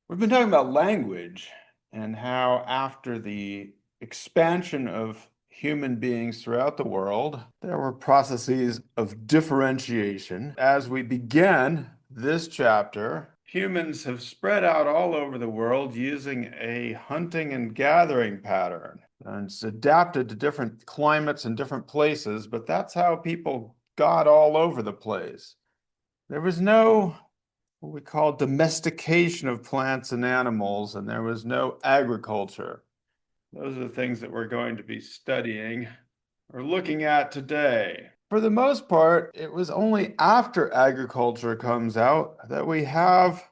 We've been talking about language and how after the expansion of human beings throughout the world, there were processes of differentiation. As we begin this chapter, humans have spread out all over the world using a hunting and gathering pattern. And it's adapted to different climates and different places, but that's how people got all over the place. There was no what we call domestication of plants and animals, and there was no agriculture. Those are the things that we're going to be studying or looking at today. For the most part, it was only after agriculture comes out that we have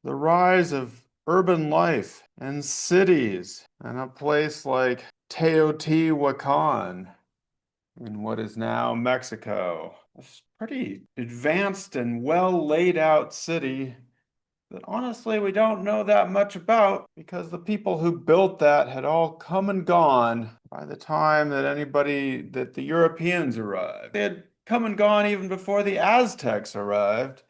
the rise of urban life and cities, and a place like Teotihuacan in what is now Mexico. It's a pretty advanced and well laid out city that honestly we don't know that much about because the people who built that had all come and gone by the time that the Europeans arrived. They had come and gone even before the Aztecs arrived.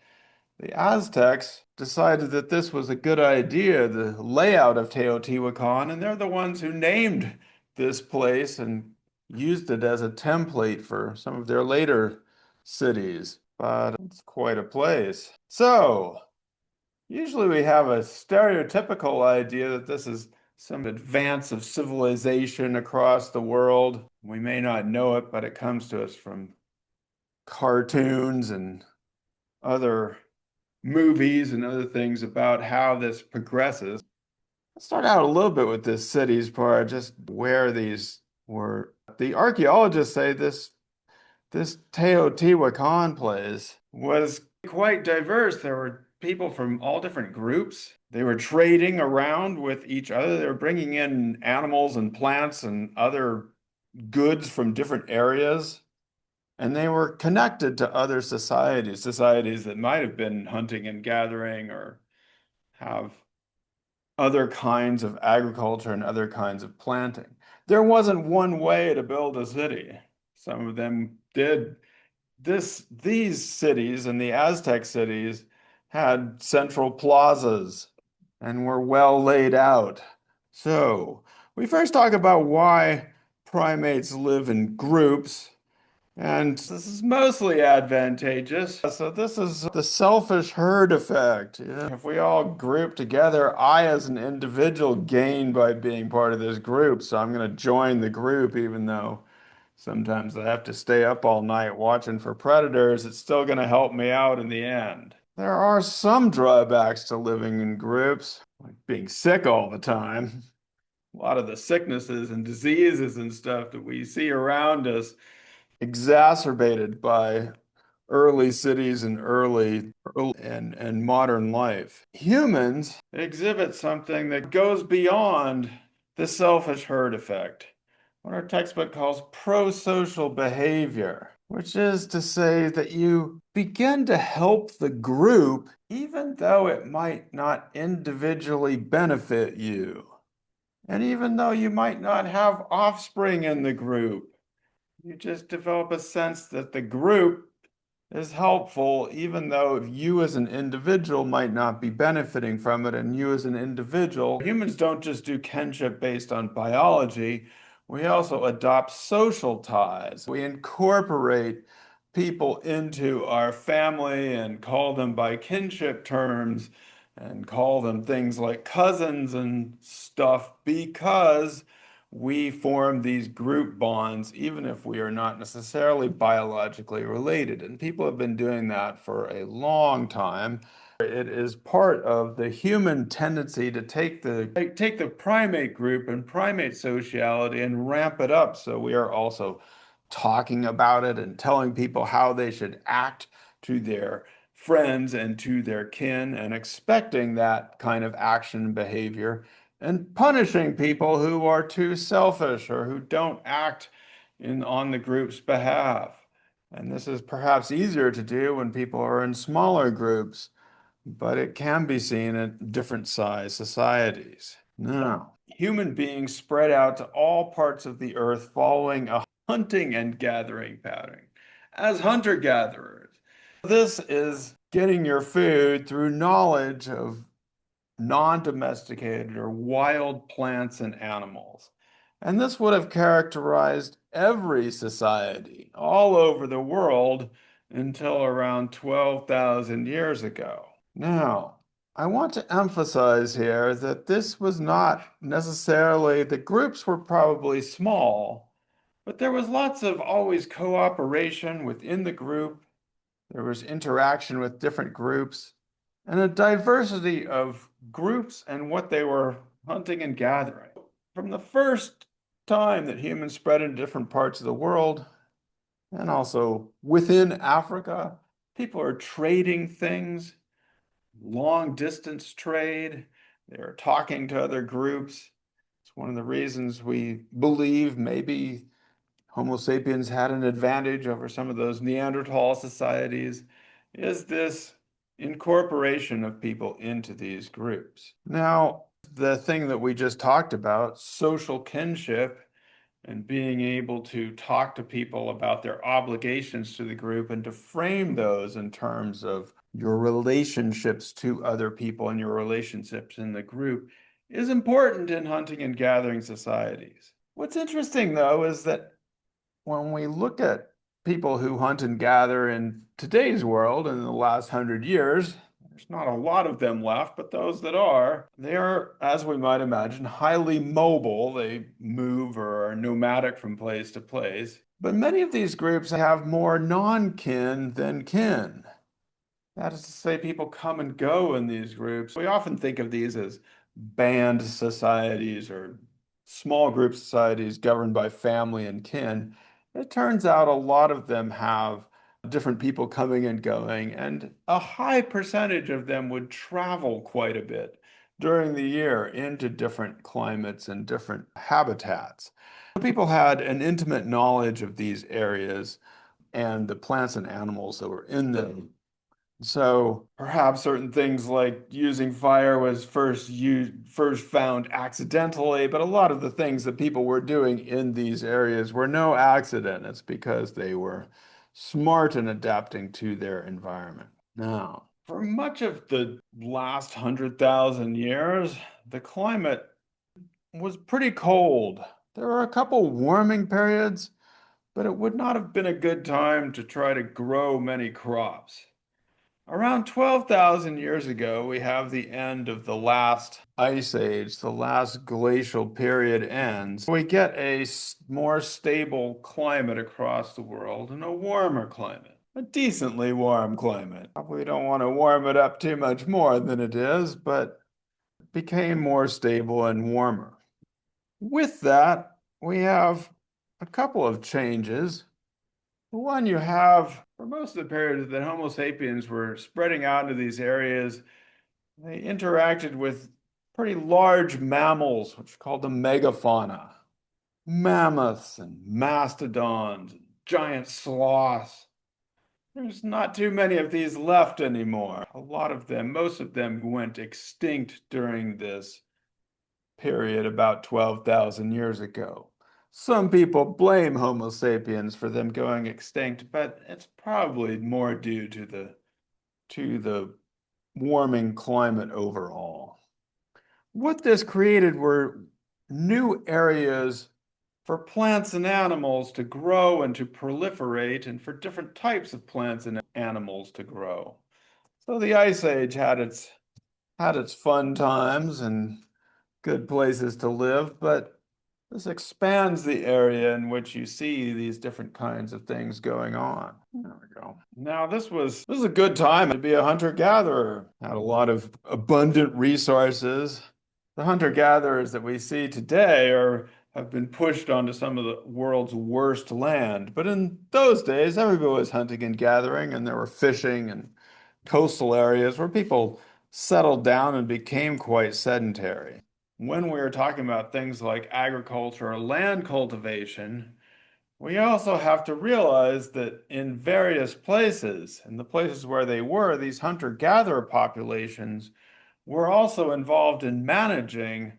The Aztecs decided that this was a good idea, the layout of Teotihuacan, and they're the ones who named this place and used it as a template for some of their later cities. But it's quite a place. So, usually we have a stereotypical idea that this is some advance of civilization across the world. We may not know it, but it comes to us from cartoons and other movies and other things about how this progresses. Let's start out a little bit with this cities part, just where these were. The archaeologists say this Teotihuacan place was quite diverse. There were people from all different groups. They were trading around with each other. They were bringing in animals and plants and other goods from different areas. And they were connected to other societies, societies that might have been hunting and gathering or have other kinds of agriculture and other kinds of planting. There wasn't one way to build a city. Some of them did these cities and the Aztec cities had central plazas and were well laid out. So we first talk about why primates live in groups, and this is mostly advantageous. So this is the selfish herd effect. If we all group together, I as an individual gain by being part of this group. So I'm going to join the group even though sometimes I have to stay up all night watching for predators. It's still going to help me out in the end. There are some drawbacks to living in groups, like being sick all the time. A lot of the sicknesses and diseases and stuff that we see around us exacerbated by early cities and early and modern life. Humans exhibit something that goes beyond the selfish herd effect, what our textbook calls prosocial behavior, which is to say that you begin to help the group even though it might not individually benefit you. And even though you might not have offspring in the group, you just develop a sense that the group is helpful, even though you as an individual might not be benefiting from it, and you as an individual. Humans don't just do kinship based on biology. We also adopt social ties. We incorporate people into our family and call them by kinship terms and call them things like cousins and stuff because we form these group bonds, even if we are not necessarily biologically related. And people have been doing that for a long time. It is part of the human tendency to take the primate group and primate sociality and ramp it up. So we are also talking about it and telling people how they should act to their friends and to their kin and expecting that kind of action and behavior and punishing people who are too selfish or who don't act on the group's behalf. And this is perhaps easier to do when people are in smaller groups, but it can be seen in different size societies. Now, human beings spread out to all parts of the earth following a hunting and gathering pattern as hunter-gatherers. This is getting your food through knowledge of non-domesticated or wild plants and animals. And this would have characterized every society all over the world until around 12,000 years ago. Now, I want to emphasize here that this was not necessarily, the groups were probably small, but there was lots of always cooperation within the group. There was interaction with different groups and a diversity of groups and what they were hunting and gathering. From the first time that humans spread into different parts of the world, and also within Africa, people are trading things, long distance trade. They're talking to other groups. It's one of the reasons we believe maybe Homo sapiens had an advantage over some of those Neanderthal societies, is this incorporation of people into these groups. Now, the thing that we just talked about, social kinship, and being able to talk to people about their obligations to the group and to frame those in terms of your relationships to other people and your relationships in the group is important in hunting and gathering societies. What's interesting, though, is that when we look at people who hunt and gather in today's world in the last 100 years, there's not a lot of them left, but those that are, they are, as we might imagine, highly mobile. They move or are nomadic from place to place. But many of these groups have more non-kin than kin. That is to say, people come and go in these groups. We often think of these as band societies or small group societies governed by family and kin. It turns out a lot of them have different people coming and going, and a high percentage of them would travel quite a bit during the year into different climates and different habitats. People had an intimate knowledge of these areas and the plants and animals that were in them. So perhaps certain things like using fire was first found accidentally, but a lot of the things that people were doing in these areas were no accident. It's because they were smart in adapting to their environment. Now, for much of the last 100,000 years, the climate was pretty cold. There were a couple warming periods, but it would not have been a good time to try to grow many crops. Around 12,000 years ago, we have the end of the last ice age, the last glacial period ends. We get a more stable climate across the world and a warmer climate, a decently warm climate. We don't want to warm it up too much more than it is, but it became more stable and warmer. With that, we have a couple of changes. One, you have, for most of the period that Homo sapiens were spreading out into these areas, they interacted with pretty large mammals, which are called the megafauna. Mammoths and mastodons, and giant sloths. There's not too many of these left anymore. A lot of them, most of them went extinct during this period about 12,000 years ago. Some people blame Homo sapiens for them going extinct, but it's probably more due to the warming climate overall. What this created were new areas for plants and animals to grow and to proliferate, and for different types of plants and animals to grow. So the Ice Age had its fun times and good places to live, but this expands the area in which you see these different kinds of things going on. There we go. Now, this is a good time to be a hunter-gatherer. Had a lot of abundant resources. The hunter-gatherers that we see today have been pushed onto some of the world's worst land. But in those days, everybody was hunting and gathering, and there were fishing and coastal areas where people settled down and became quite sedentary. When we are talking about things like agriculture or land cultivation, we also have to realize that in various places, in the places where they were, these hunter-gatherer populations were also involved in managing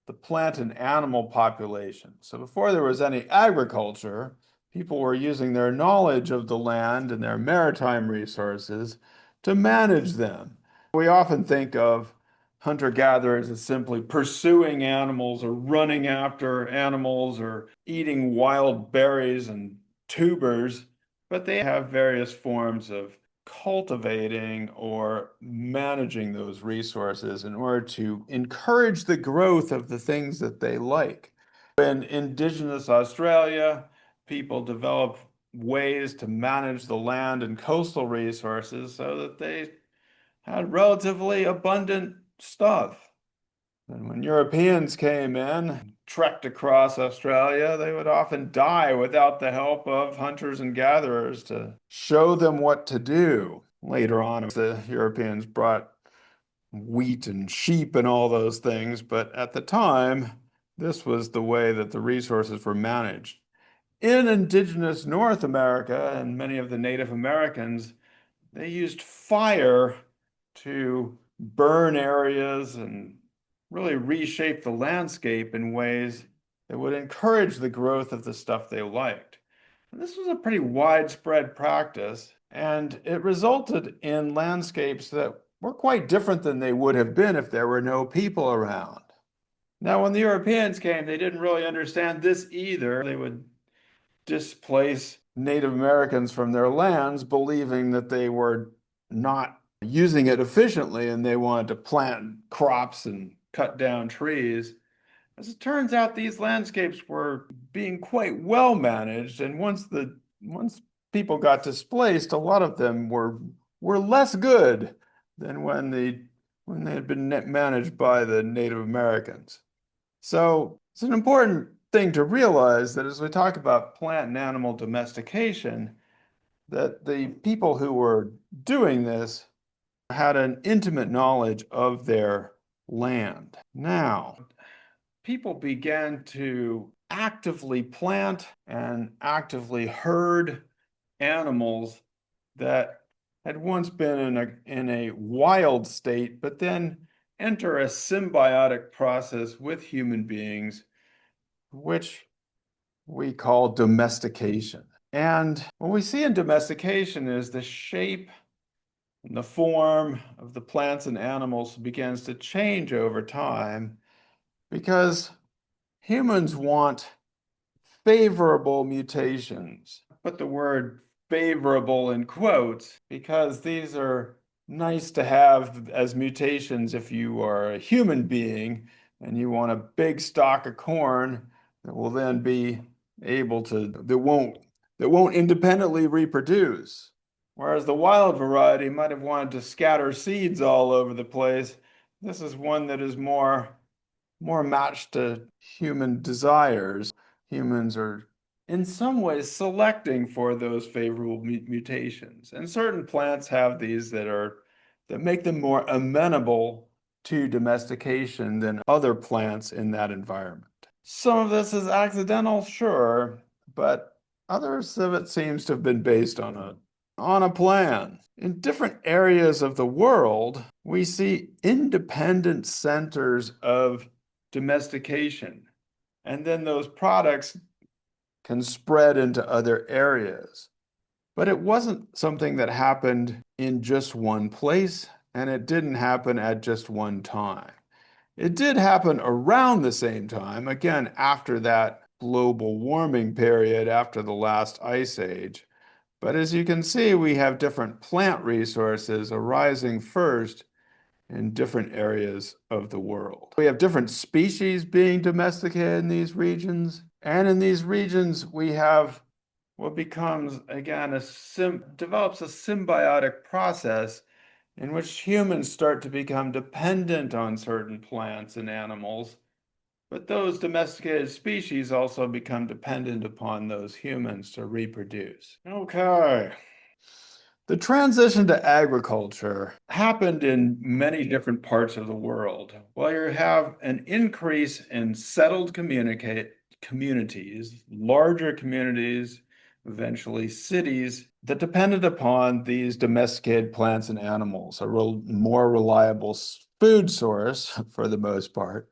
the plant and animal population. So before there was any agriculture, people were using their knowledge of the land and their maritime resources to manage them. We often think of hunter-gatherers as simply pursuing animals or running after animals or eating wild berries and tubers, but they have various forms of cultivating or managing those resources in order to encourage the growth of the things that they like. In indigenous Australia, people develop ways to manage the land and coastal resources so that they had relatively abundant stuff. And when Europeans came in, trekked across Australia, they would often die without the help of hunters and gatherers to show them what to do. Later on, the Europeans brought wheat and sheep and all those things, but at the time, this was the way that the resources were managed. In indigenous North America and many of the Native Americans, they used fire to burn areas and really reshape the landscape in ways that would encourage the growth of the stuff they liked. And this was a pretty widespread practice, and it resulted in landscapes that were quite different than they would have been if there were no people around. Now, when the Europeans came, they didn't really understand this either. They would displace Native Americans from their lands, believing that they were not using it efficiently and they wanted to plant crops and cut down trees. As it turns out, these landscapes were being quite well managed, and once people got displaced, a lot of them were less good than when they had been managed by the Native Americans. So it's an important thing to realize that as we talk about plant and animal domestication, that the people who were doing this had an intimate knowledge of their land. Now, people began to actively plant and actively herd animals that had once been in a wild state, but then enter a symbiotic process with human beings, which we call domestication. And what we see in domestication is the shape and the form of the plants and animals begins to change over time because humans want favorable mutations. I put the word favorable in quotes because these are nice to have as mutations if you are a human being and you want a big stalk of corn that will then be able to, that won't independently reproduce. Whereas the wild variety might have wanted to scatter seeds all over the place. This is one that is more matched to human desires. Humans are in some ways selecting for those favorable mutations. And certain plants have these that make them more amenable to domestication than other plants in that environment. Some of this is accidental, sure, but others of it seems to have been based on a plan. In different areas of the world, we see independent centers of domestication, and then those products can spread into other areas. But it wasn't something that happened in just one place, and it didn't happen at just one time. It did happen around the same time, again, after that global warming period, after the last ice age. But as you can see, we have different plant resources arising first in different areas of the world. We have different species being domesticated in these regions. And in these regions, we have what becomes, again, develops a symbiotic process in which humans start to become dependent on certain plants and animals, but those domesticated species also become dependent upon those humans to reproduce. Okay. The transition to agriculture happened in many different parts of the world. Well, you have an increase in settled communities, larger communities, eventually cities, that depended upon these domesticated plants and animals, a more reliable food source for the most part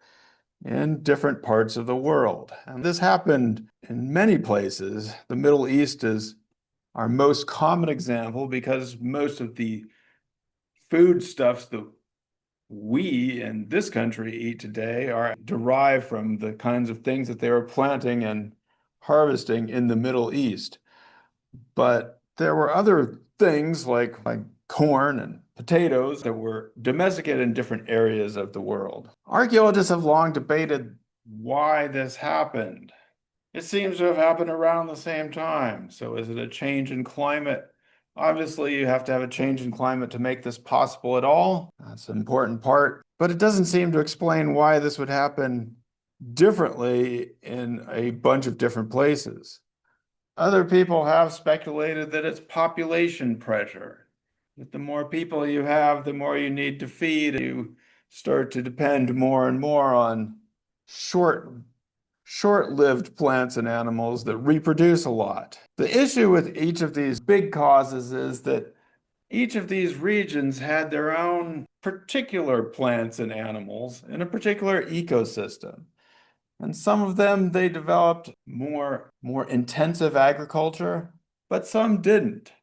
in different parts of the world. And this happened in many places. The Middle East is our most common example because most of the foodstuffs that we in this country eat today are derived from the kinds of things that they were planting and harvesting in the Middle East. But there were other things like corn and potatoes that were domesticated in different areas of the world. Archaeologists have long debated why this happened. It seems to have happened around the same time. So is it a change in climate? Obviously, you have to have a change in climate to make this possible at all. That's an important part. But it doesn't seem to explain why this would happen differently in a bunch of different places. Other people have speculated that it's population pressure, that the more people you have, the more you need to feed. You start to depend more and more on short short-lived plants and animals that reproduce a lot. The issue with each of these big causes is that each of these regions had their own particular plants and animals in a particular ecosystem. And some of them, they developed more intensive agriculture, but some didn't.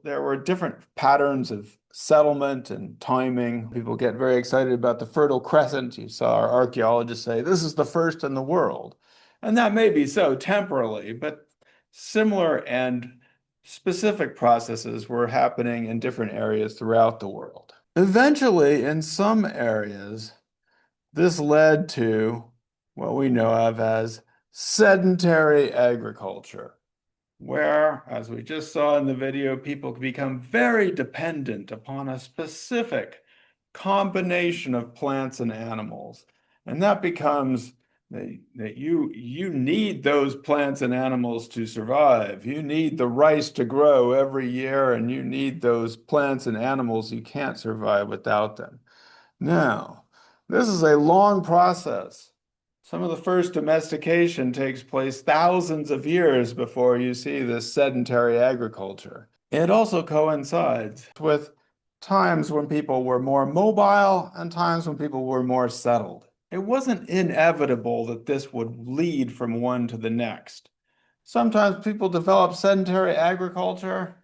There were different patterns of settlement and timing. People get very excited about the Fertile Crescent. You saw our archaeologists say, this is the first in the world. And that may be so temporally, but similar and specific processes were happening in different areas throughout the world. Eventually, in some areas, this led to what we know of as sedentary agriculture, where, as we just saw in the video, people become very dependent upon a specific combination of plants and animals. And that becomes that you need those plants and animals to survive. You need the rice to grow every year, and you need those plants and animals. You can't survive without them. Now, this is a long process. Some of the first domestication takes place thousands of years before you see this sedentary agriculture. It also coincides with times when people were more mobile and times when people were more settled. It wasn't inevitable that this would lead from one to the next. Sometimes people developed sedentary agriculture,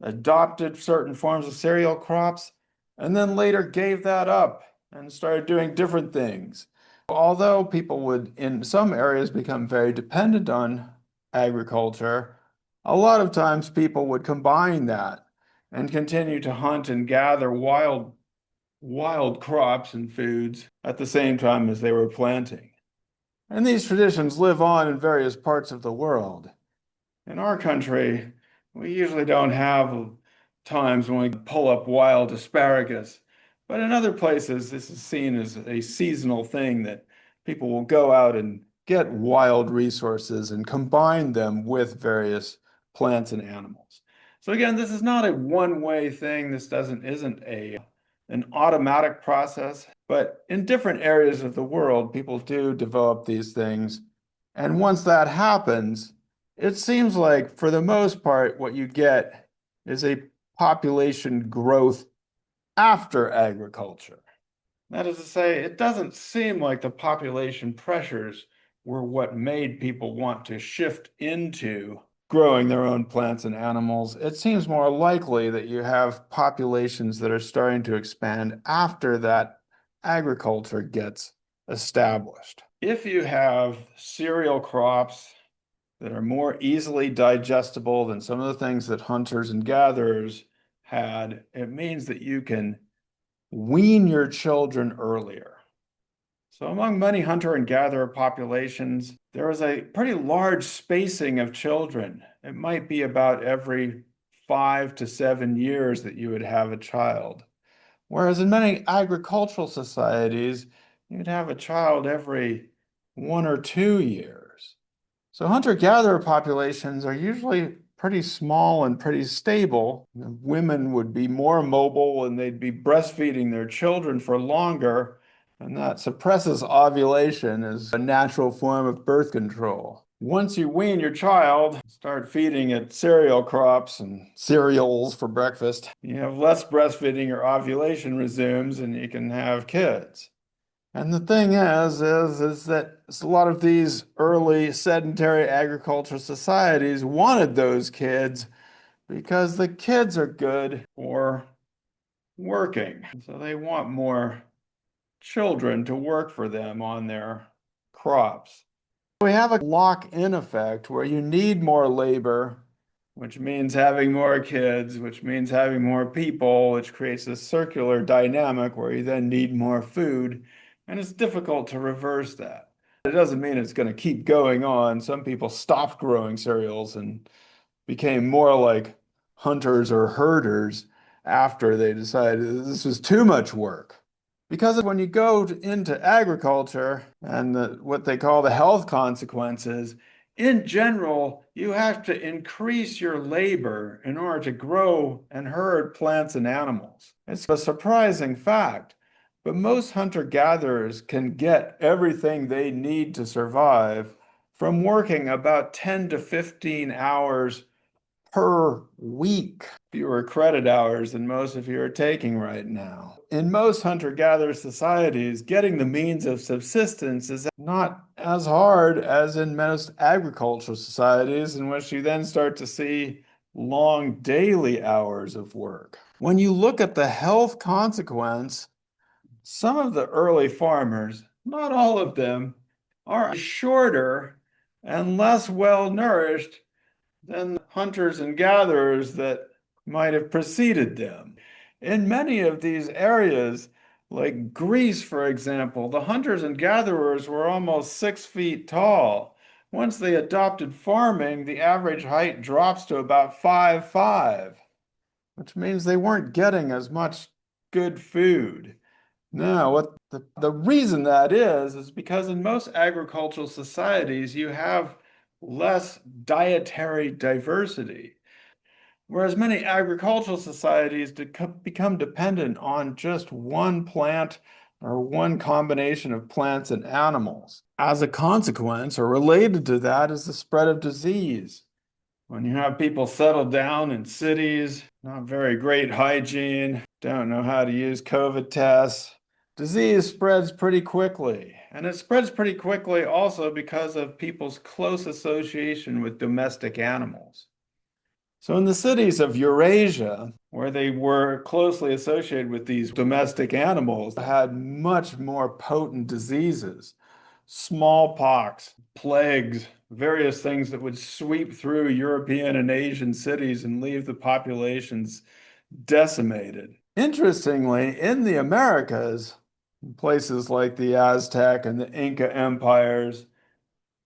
adopted certain forms of cereal crops, and then later gave that up and started doing different things. Although people would, in some areas, become very dependent on agriculture, a lot of times people would combine that and continue to hunt and gather wild crops and foods at the same time as they were planting. And these traditions live on in various parts of the world. In our country, we usually don't have times when we pull up wild asparagus. But in other places, this is seen as a seasonal thing that people will go out and get wild resources and combine them with various plants and animals. So again, this is not a one-way thing. This isn't an automatic process, but in different areas of the world, people do develop these things. And once that happens, it seems like for the most part, what you get is a population growth after agriculture. That is to say, it doesn't seem like the population pressures were what made people want to shift into growing their own plants and animals. It seems more likely that you have populations that are starting to expand after that agriculture gets established. If you have cereal crops that are more easily digestible than some of the things that hunters and gatherers had, it means that you can wean your children earlier. So among many hunter and gatherer populations, there was a pretty large spacing of children. It might be about every 5 to 7 years that you would have a child. Whereas in many agricultural societies, you'd have a child every 1 or 2 years. So hunter-gatherer populations are usually pretty small and pretty stable. Women would be more mobile and they'd be breastfeeding their children for longer, and that suppresses ovulation as a natural form of birth control. Once you wean your child, start feeding it cereal crops and cereals for breakfast, you have less breastfeeding, your ovulation resumes, and you can have kids. And the thing is that a lot of these early sedentary agricultural societies wanted those kids because the kids are good for working. So they want more children to work for them on their crops. We have a lock-in effect where you need more labor, which means having more kids, which means having more people, which creates a circular dynamic where you then need more food, and it's difficult to reverse that. It doesn't mean it's going to keep going on. Some people stopped growing cereals and became more like hunters or herders after they decided this was too much work. Because when you go into agriculture and what they call the health consequences, in general, you have to increase your labor in order to grow and herd plants and animals. It's a surprising fact, but most hunter-gatherers can get everything they need to survive from working about 10 to 15 hours per week, fewer credit hours than most of you are taking right now. In most hunter-gatherer societies, getting the means of subsistence is not as hard as in most agricultural societies, in which you then start to see long daily hours of work. When you look at the health consequence, some of the early farmers, not all of them, are shorter and less well-nourished than the hunters and gatherers that might have preceded them. In many of these areas, like Greece, for example, the hunters and gatherers were almost 6 feet tall. Once they adopted farming, the average height drops to about 5'5", which means they weren't getting as much good food. Now, what the reason that is because in most agricultural societies, you have less dietary diversity, whereas many agricultural societies become dependent on just one plant or one combination of plants and animals. As a consequence, or related to that, is the spread of disease. When you have people settle down in cities, not very great hygiene, don't know how to use COVID tests, disease spreads pretty quickly. And it spreads pretty quickly also because of people's close association with domestic animals. So in the cities of Eurasia, where they were closely associated with these domestic animals, had much more potent diseases, smallpox, plagues, various things that would sweep through European and Asian cities and leave the populations decimated. Interestingly, in the Americas, places like the Aztec and the Inca empires,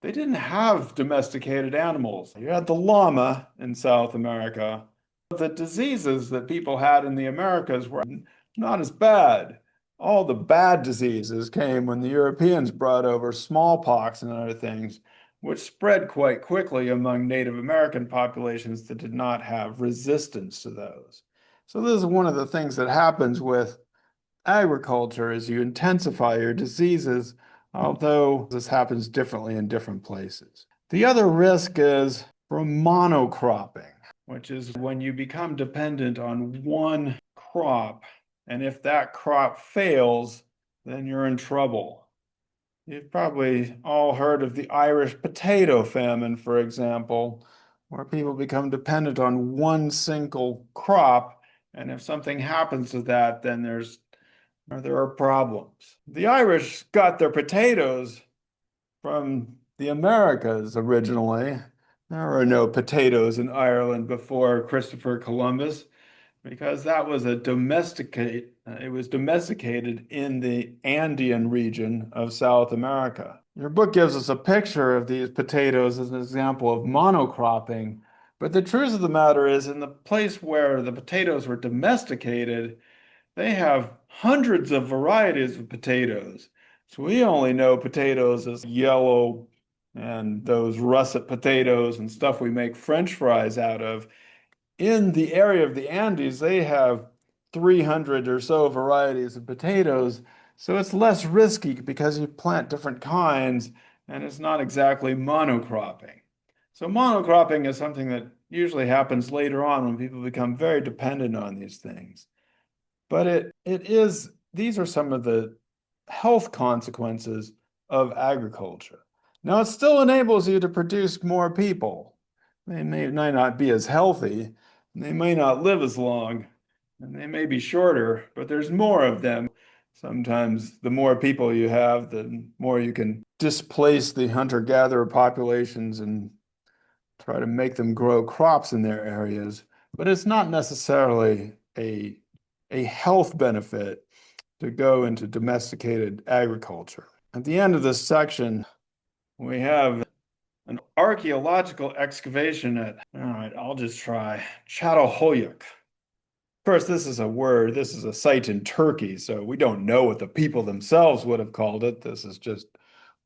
they didn't have domesticated animals. You had the llama in South America. The diseases that people had in the Americas were not as bad. All the bad diseases came when the Europeans brought over smallpox and other things, which spread quite quickly among Native American populations that did not have resistance to those. So this is one of the things that happens with agriculture is you intensify your diseases, although this happens differently in different places. The other risk is from monocropping, which is when you become dependent on one crop, and if that crop fails, then you're in trouble. You've probably all heard of the Irish potato famine, for example, where people become dependent on one single crop, and if something happens to that, then there are problems. The Irish got their potatoes from the Americas originally. There were no potatoes in Ireland before Christopher Columbus because that was it was domesticated in the Andean region of South America. Your book gives us a picture of these potatoes as an example of monocropping, but the truth of the matter is in the place where the potatoes were domesticated, they have hundreds of varieties of potatoes. So we only know potatoes as yellow and those russet potatoes and stuff we make French fries out of. In the area of the Andes, they have 300 or so varieties of potatoes. So it's less risky because you plant different kinds and it's not exactly monocropping. So monocropping is something that usually happens later on when people become very dependent on these things. But these are some of the health consequences of agriculture. Now, it still enables you to produce more people. They may not be as healthy, they may not live as long, and they may be shorter, but there's more of them. Sometimes the more people you have, the more you can displace the hunter-gatherer populations and try to make them grow crops in their areas. But it's not necessarily a health benefit to go into domesticated agriculture. At the end of this section, we have an archaeological excavation at, all right, I'll just try Teotihuacan. Of course, this is a word, this is a site in Turkey, so we don't know what the people themselves would have called it. This is just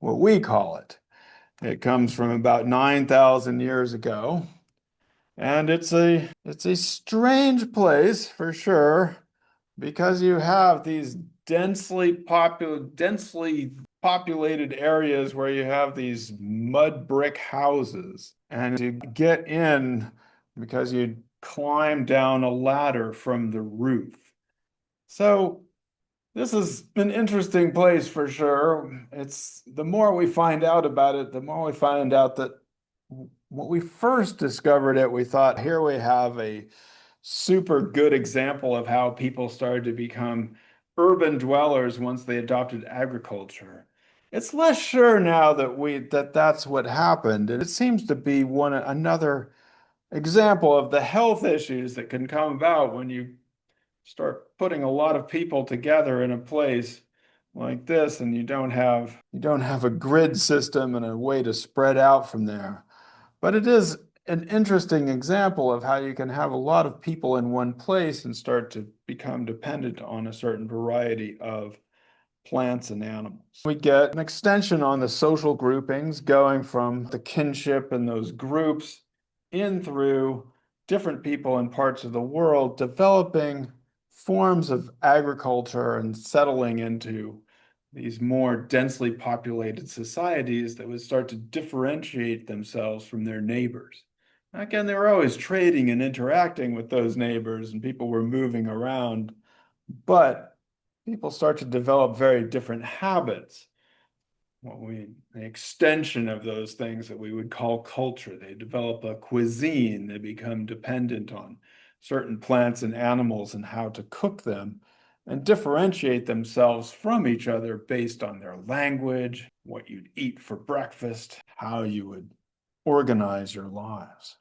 what we call it. It comes from about 9,000 years ago, and it's a strange place for sure, because you have these densely populated areas where you have these mud brick houses, and to get in because you climb down a ladder from the roof. So this is an interesting place for sure. It's the more we find out about it, the more we find out that when we first discovered it, we thought, here we have a super good example of how people started to become urban dwellers once they adopted agriculture. It's less sure now that that's what happened, and it seems to be another example of the health issues that can come about when you start putting a lot of people together in a place like this, and you don't have a grid system and a way to spread out from there. But it is an interesting example of how you can have a lot of people in one place and start to become dependent on a certain variety of plants and animals. We get an extension on the social groupings going from the kinship and those groups in through different people in parts of the world developing forms of agriculture and settling into these more densely populated societies that would start to differentiate themselves from their neighbors. Again, they were always trading and interacting with those neighbors, and people were moving around, but people start to develop very different habits. The extension of those things that we would call culture. They develop a cuisine. They become dependent on certain plants and animals and how to cook them, and differentiate themselves from each other based on their language, what you'd eat for breakfast, how you would organize your lives.